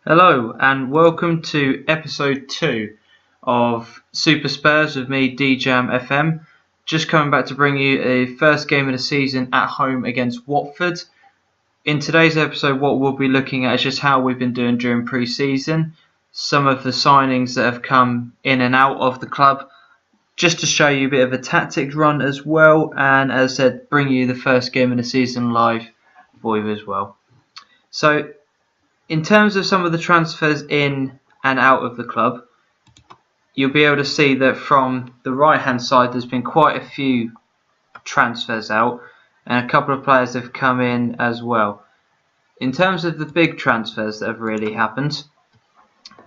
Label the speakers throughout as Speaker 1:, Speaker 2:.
Speaker 1: Hello and welcome to episode 2 of Super Spurs with me, DJam FM. Just coming back to bring you a first game of the season at home against Watford. In today's episode, what we'll be looking at is just how we've been doing during pre-season, some of the signings that have come in and out of the club, just to show you a bit of a tactics run as well, and as I said, bring you the first game of the season live for you as well. So, in terms of some of the transfers in and out of the club, you'll be able to see that from the right hand side there's been quite a few transfers out and a couple of players have come in as well. In terms of the big transfers that have really happened,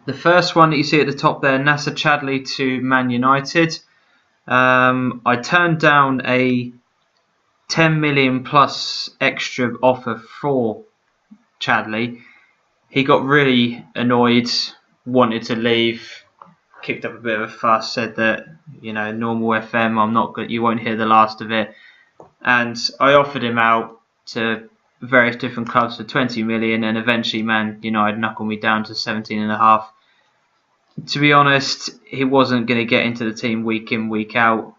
Speaker 1: the first one that you see at the top there, Nasser Chadli to Man United. I turned down a 10 million plus extra offer for Chadli. He got really annoyed, wanted to leave, kicked up a bit of a fuss, said that, normal FM, I'm not good, you won't hear the last of it. And I offered him out to various different clubs for 20 million, and eventually Man United knuckled me down to 17.5. To be honest, he wasn't going to get into the team week in, week out.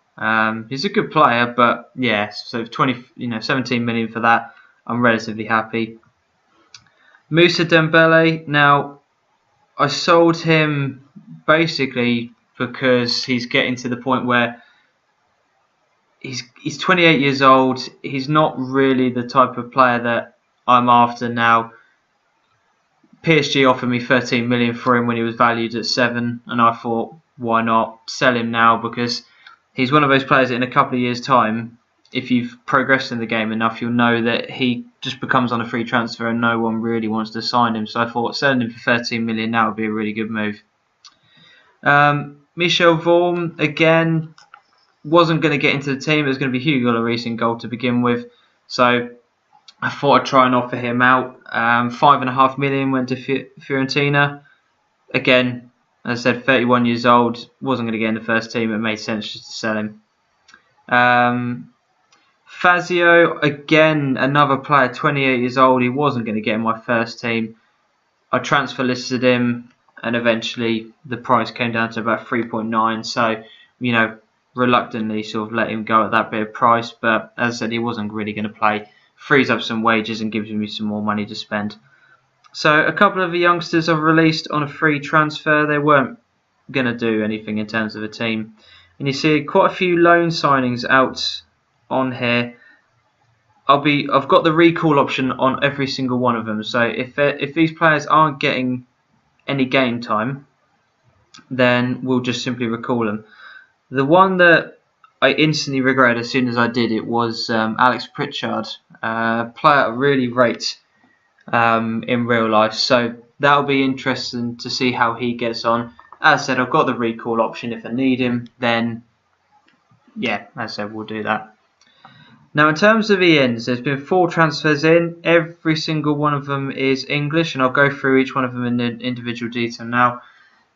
Speaker 1: He's a good player, but yeah, so 17 million for that, I'm relatively happy. Moussa Dembele, now I sold him basically because he's getting to the point where he's 28 years old. He's not really the type of player that I'm after now. PSG offered me 13 million for him when he was valued at 7, and I thought, why not sell him now, because he's one of those players that in a couple of years' time, if you've progressed in the game enough, you'll know that he just becomes on a free transfer and no one really wants to sign him. So I thought selling him for 13 million now would be a really good move. Michel Vorm, again, wasn't going to get into the team. It was going to be Hugo Lloris in goal to begin with. So I thought I'd try and offer him out. 5.5 million went to Fiorentina. Again, as I said, 31 years old, wasn't going to get in the first team. It made sense just to sell him. Fazio, again, another player, 28 years old. He wasn't going to get in my first team. I transfer listed him, and eventually the price came down to about 3.9. So, reluctantly sort of let him go at that bit of price. But as I said, he wasn't really going to play. Frees up some wages and gives me some more money to spend. So a couple of the youngsters I've released on a free transfer. They weren't going to do anything in terms of a team. And you see quite a few loan signings out on here. I've got the recall option on every single one of them. So if these players aren't getting any game time, then we'll just simply recall them. The one that I instantly regretted as soon as I did it was Alex Pritchard, a player I really rate in real life. So that'll be interesting to see how he gets on. As I said, I've got the recall option. If I need him, then yeah, as I said, we'll do that. Now, in terms of the ins, there's been 4 transfers in. Every single one of them is English, and I'll go through each one of them in individual detail now.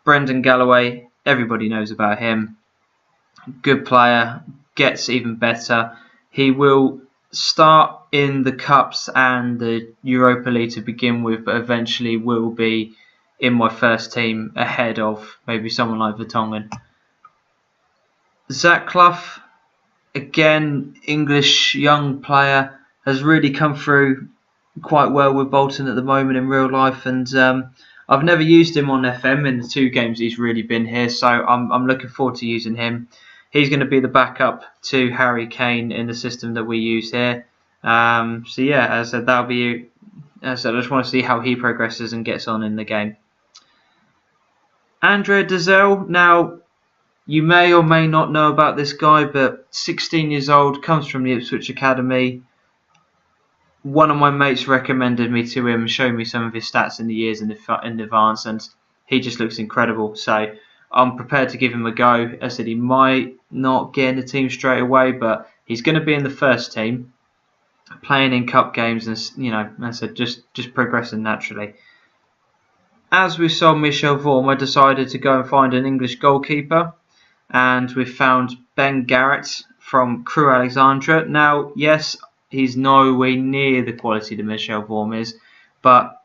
Speaker 1: Brendan Galloway, everybody knows about him. Good player, gets even better. He will start in the Cups and the Europa League to begin with, but eventually will be in my first team ahead of maybe someone like Vertonghen. Zach Clough, again, English young player, has really come through quite well with Bolton at the moment in real life, and I've never used him on FM in the 2 games he's really been here, so I'm looking forward to using him. He's going to be the backup to Harry Kane in the system that we use here. So yeah, as I said, that'll be. As I said, I just want to see how he progresses and gets on in the game. Andre Dazelle, now, you may or may not know about this guy, but 16 years old, comes from the Ipswich Academy. One of my mates recommended me to him, showed me some of his stats in the years in advance, and he just looks incredible. So I'm prepared to give him a go. As I said, he might not get in the team straight away, but he's going to be in the first team, playing in cup games, and as I said, just progressing naturally. As we sold Michel Vorm, I decided to go and find an English goalkeeper, and we found Ben Garrett from Crewe Alexandra. Now, yes, he's nowhere near the quality that Michel Vorm is, but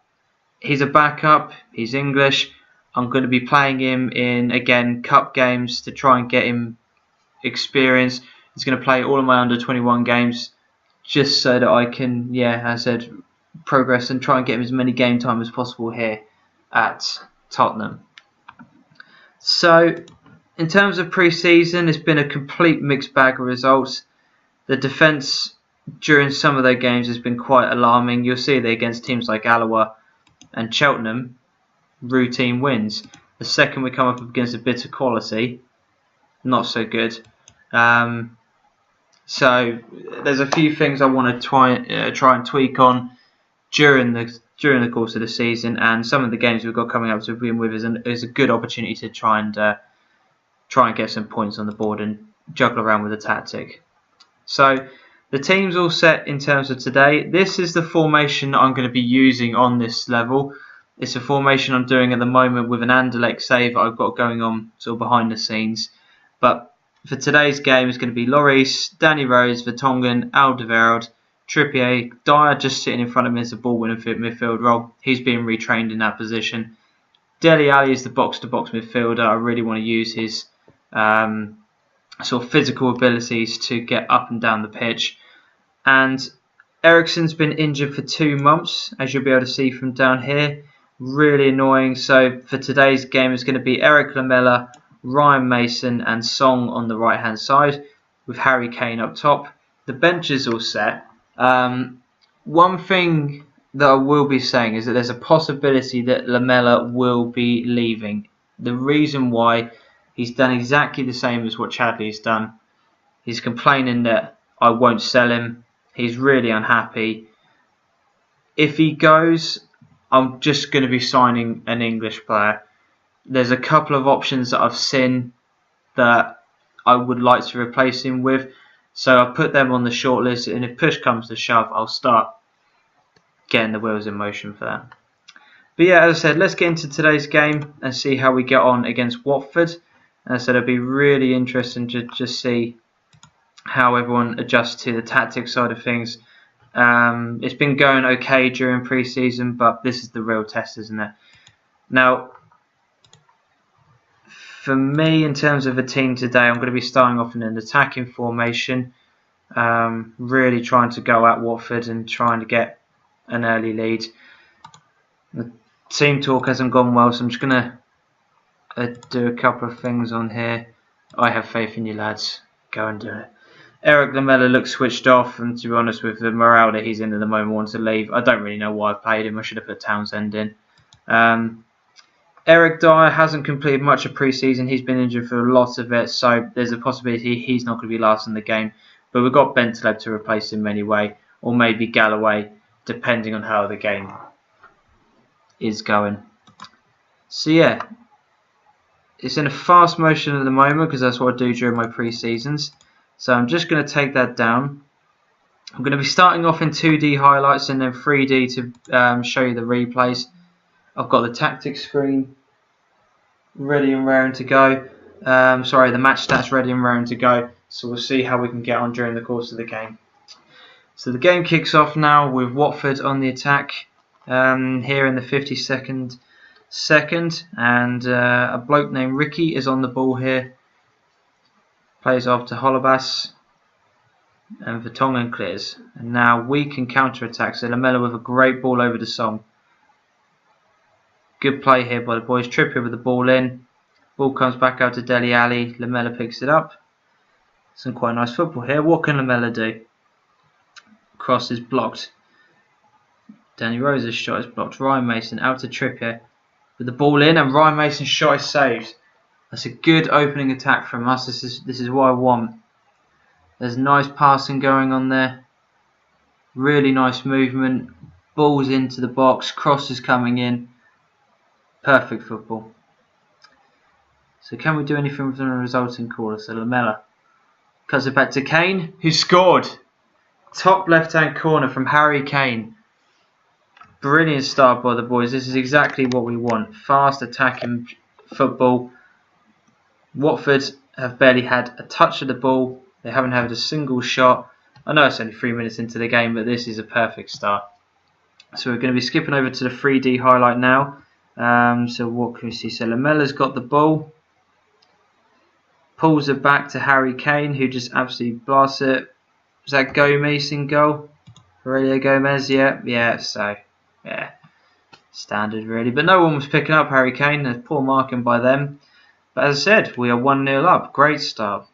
Speaker 1: he's a backup. He's English. I'm going to be playing him in, again, cup games to try and get him experience. He's going to play all of my under 21 games just so that I can, yeah, as I said, progress and try and get him as many game time as possible here at Tottenham. So, in terms of pre-season, it's been a complete mixed bag of results. The defence during some of their games has been quite alarming. You'll see that against teams like Alloa and Cheltenham, routine wins. The second we come up against a bit of quality, not so good. So there's a few things I want to try and tweak on during the course of the season, and some of the games we've got coming up to begin with is a good opportunity to try and get some points on the board and juggle around with the tactic. So the team's all set in terms of today. This is the formation I'm going to be using on this level. It's a formation I'm doing at the moment with an Anderlecht save I've got going on sort of behind the scenes. But for today's game, it's going to be Lloris, Danny Rose, Vertonghen, Alderweireld, Trippier, Dyer just sitting in front of him as a ball winner midfield role. He's being retrained in that position. Dele Alli is the box-to-box midfielder. I really want to use his sort of physical abilities to get up and down the pitch. And Eriksen's been injured for 2 months, as you'll be able to see from down here. Really annoying. So for today's game, it's going to be Eric Lamela, Ryan Mason and Song on the right hand side with Harry Kane up top. The bench is all set. One thing that I will be saying is that there's a possibility that Lamela will be leaving. The reason why, he's done exactly the same as what Chadley's done. He's complaining that I won't sell him. He's really unhappy. If he goes, I'm just going to be signing an English player. There's a couple of options that I've seen that I would like to replace him with. So I'll put them on the shortlist, and if push comes to shove, I'll start getting the wheels in motion for that. But yeah, as I said, let's get into today's game and see how we get on against Watford. As I said, it'll be really interesting to just see how everyone adjusts to the tactics side of things. It's been going okay during pre-season, but this is the real test, isn't it? Now, for me, in terms of a team today, I'm going to be starting off in an attacking formation. Really trying to go at Watford and trying to get an early lead. The team talk hasn't gone well, so I'm just going to do a couple of things on here. I have faith in you lads. Go and do it. Eric Lamela looks switched off, and to be honest, with the morale that he's in at the moment, wants to leave. I don't really know why I played him. I should have put Townsend in. Eric Dyer hasn't completed much of pre-season. He's been injured for a lot of it, so there's a possibility he's not going to be last in the game. But we've got Bentaleb to replace him anyway, or maybe Galloway, depending on how the game is going. So yeah, it's in a fast motion at the moment because that's what I do during my pre-seasons. So I'm just going to take that down. I'm going to be starting off in 2D highlights and then 3D to show you the replays. I've got the tactics screen ready and raring to go. The match stats ready and raring to go. So we'll see how we can get on during the course of the game. So the game kicks off now with Watford on the attack here in the 52nd second. And a bloke named Ricky is on the ball here. Plays off to Holebas. And Vertonghen clears. And now we can counter-attack. So Lamela with a great ball over the Song. Good play here by the boys. Trippier with the ball in. Ball comes back out to Dele Alli. Lamela picks it up. Some quite nice football here. What can Lamela do? Cross is blocked. Danny Rose's shot is blocked. Ryan Mason out to Trippier with the ball in, and Ryan Mason's shot is saved. That's a good opening attack from us. This is what I want. There's nice passing going on there. Really nice movement. Balls into the box. Crosses coming in. Perfect football. So can we do anything with the resulting corner? So Lamela cuts it back to Kane, who scored. Top left-hand corner from Harry Kane. Brilliant start by the boys. This is exactly what we want. Fast attacking football. Watford have barely had a touch of the ball. They haven't had a single shot. I know it's only 3 minutes into the game, but this is a perfect start. So we're going to be skipping over to the 3D highlight now. So what can we see? So Lamella's got the ball. Pulls it back to Harry Kane, who just absolutely blasts it. Was that Gomez in goal? Aurelio Gomez, yeah, so, yeah, standard really. But no one was picking up Harry Kane. There's poor marking by them. But as I said, we are 1-0 up. Great start.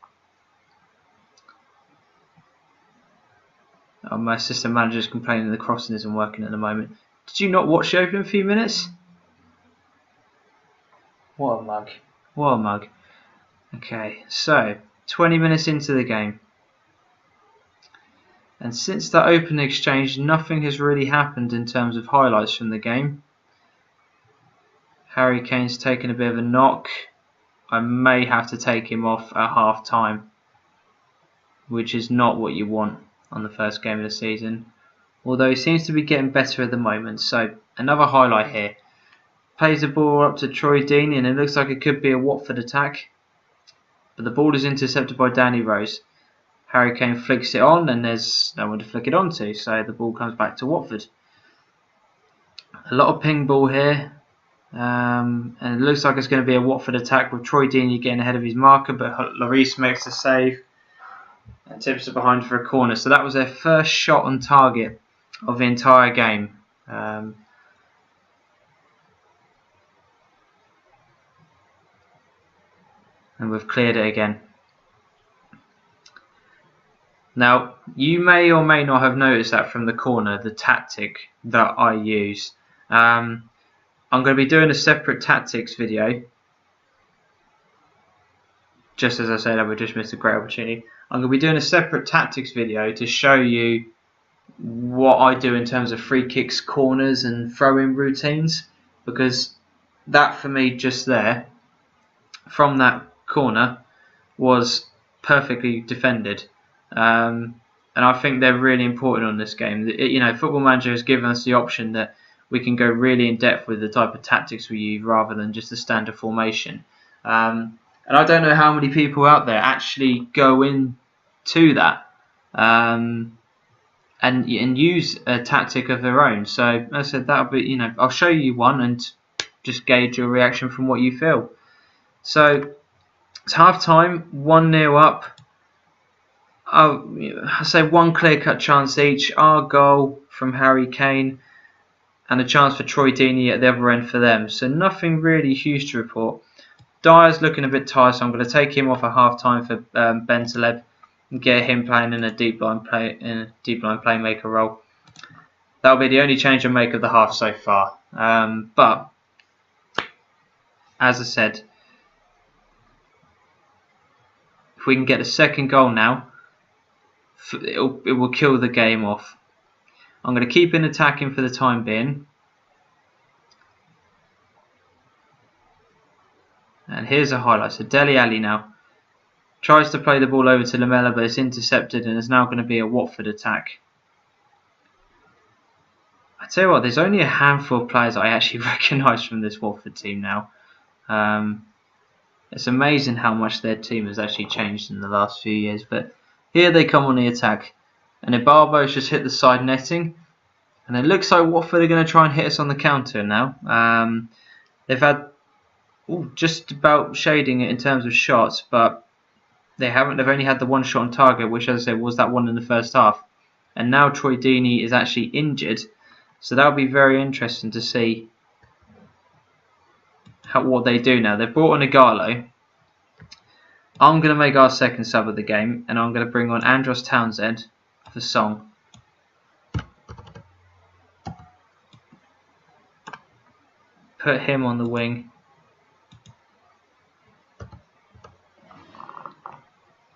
Speaker 1: Oh, my assistant manager's complaining the crossing isn't working at the moment. Did you not watch the opening few minutes? What a mug. What a mug. Okay, so 20 minutes into the game. And since that opening exchange, nothing has really happened in terms of highlights from the game. Harry Kane's taken a bit of a knock. I may have to take him off at half time, which is not what you want on the first game of the season. Although he seems to be getting better at the moment. So another highlight here. Plays the ball up to Troy Deeney and it looks like it could be a Watford attack. But the ball is intercepted by Danny Rose. Harry Kane flicks it on and there's no one to flick it onto. So the ball comes back to Watford. A lot of ping ball here. And it looks like it's going to be a Watford attack with Troy Deeney getting ahead of his marker. But Lloris makes the save. And tips it behind for a corner. So that was their first shot on target of the entire game. And we've cleared it again. Now, you may or may not have noticed that from the corner, the tactic that I use. I'm going to be doing a separate tactics video. Just as I said, I would just miss a great opportunity. I'm going to be doing a separate tactics video to show you what I do in terms of free kicks, corners and throw-in routines. Because that for me just there, from that corner, was perfectly defended. And I think they're really important on this game. Football Manager has given us the option that we can go really in depth with the type of tactics we use rather than just the standard formation. And I don't know how many people out there actually go into that and use a tactic of their own. So as I said, that'll be, I'll show you one and just gauge your reaction from what you feel. So it's half time, 1-0 up. I say one clear-cut chance each. Our goal from Harry Kane and a chance for Troy Deeney at the other end for them. So nothing really huge to report. Dyer's looking a bit tired, so I'm going to take him off at half time for Bentaleb and get him playing in a deep line playmaker role. That'll be the only change I make of the half so far. But as I said, if we can get a second goal now, it will kill the game off. I'm going to keep in attacking for the time being. And here's a highlight. So Dele Alli now tries to play the ball over to Lamela, but it's intercepted and it's now going to be a Watford attack. I tell you what, there's only a handful of players I actually recognise from this Watford team now. It's amazing how much their team has actually changed in the last few years. But here they come on the attack. And Ibarbo's just hit the side netting. And it looks like Watford are going to try and hit us on the counter now. They've had just about shading it in terms of shots, but they haven't. They've only had the one shot on target, which, as I said, was that one in the first half. And now Troy Deeney is actually injured. So that'll be very interesting to see what they do now. They've brought on Igalo. I'm going to make our second sub of the game, and I'm going to bring on Andros Townsend for Song. Put him on the wing.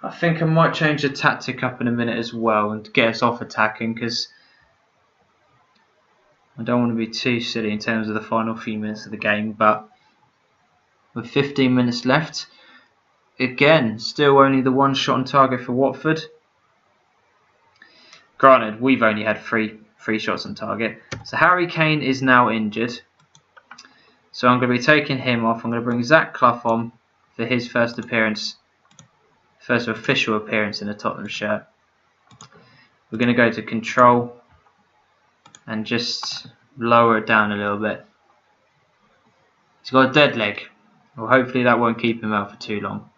Speaker 1: I think I might change the tactic up in a minute as well and get us off attacking, because I don't want to be too silly in terms of the final few minutes of the game. But with 15 minutes left, again, still only the one shot on target for Watford. Granted, we've only had three shots on target. So Harry Kane is now injured. So I'm going to be taking him off. I'm going to bring Zach Clough on for his first appearance. First official appearance in a Tottenham shirt. We're going to go to control. and just lower it down a little bit. He's got a dead leg. Well, hopefully that won't keep him out for too long.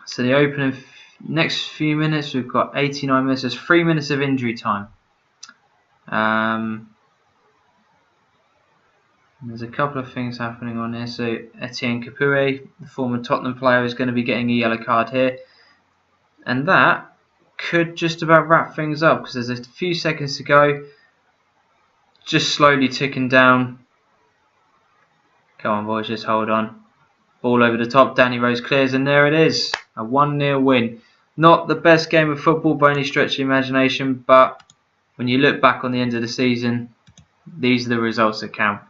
Speaker 1: So the opening next few minutes, we've got 89 minutes. There's 3 minutes of injury time. There's a couple of things happening on here. So Etienne Capoue, the former Tottenham player, is going to be getting a yellow card here. And that could just about wrap things up because there's a few seconds to go. Just slowly ticking down. Come on, boys, just hold on. Ball over the top. Danny Rose clears, and there it is. A 1-0 win. Not the best game of football by any stretch of the imagination, but when you look back on the end of the season, these are the results that count.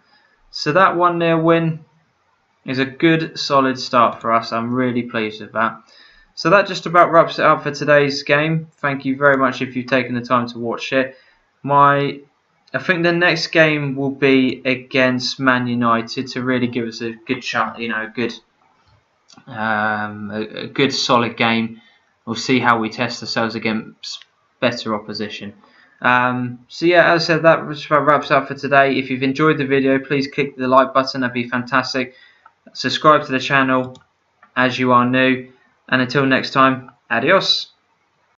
Speaker 1: So that 1-0 win is a good, solid start for us. I'm really pleased with that. So that just about wraps it up for today's game. Thank you very much if you've taken the time to watch it. I think the next game will be against Man United to really give us a good shot, a good solid game. We'll see how we test ourselves against better opposition. So yeah, as I said, that just about wraps up for today. If you've enjoyed the video, please click the like button. That'd be fantastic. Subscribe to the channel as you are new. And until next time, adios.